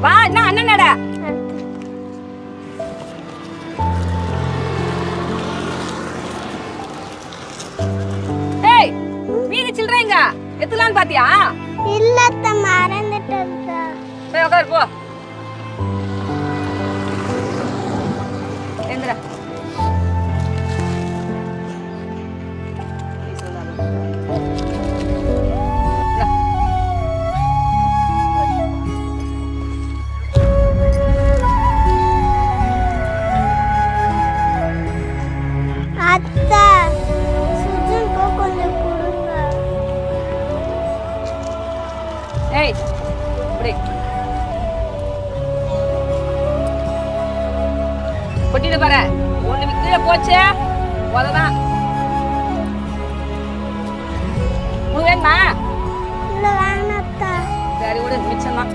வா என்ன அண்ணனடா ஏய் மீதி சில்றேங்க எத்துலான்னு பாத்தியா? இல்ல அத்தை, மறந்துட்டேன் அத்தை. போய் உட்காரு போ. எந்திரா. அத்தை, சுஜனுக்கு கொஞ்சம் கொடுங்க. ஏய் இப்படி கொட்டிட்டு பாரு. ஒண்ணு கீழே போச்சு உததான். உனக்கு வேணுமா? இல்ல வேணாம் அத்தை. சரி விடு மிச்சம் தான்.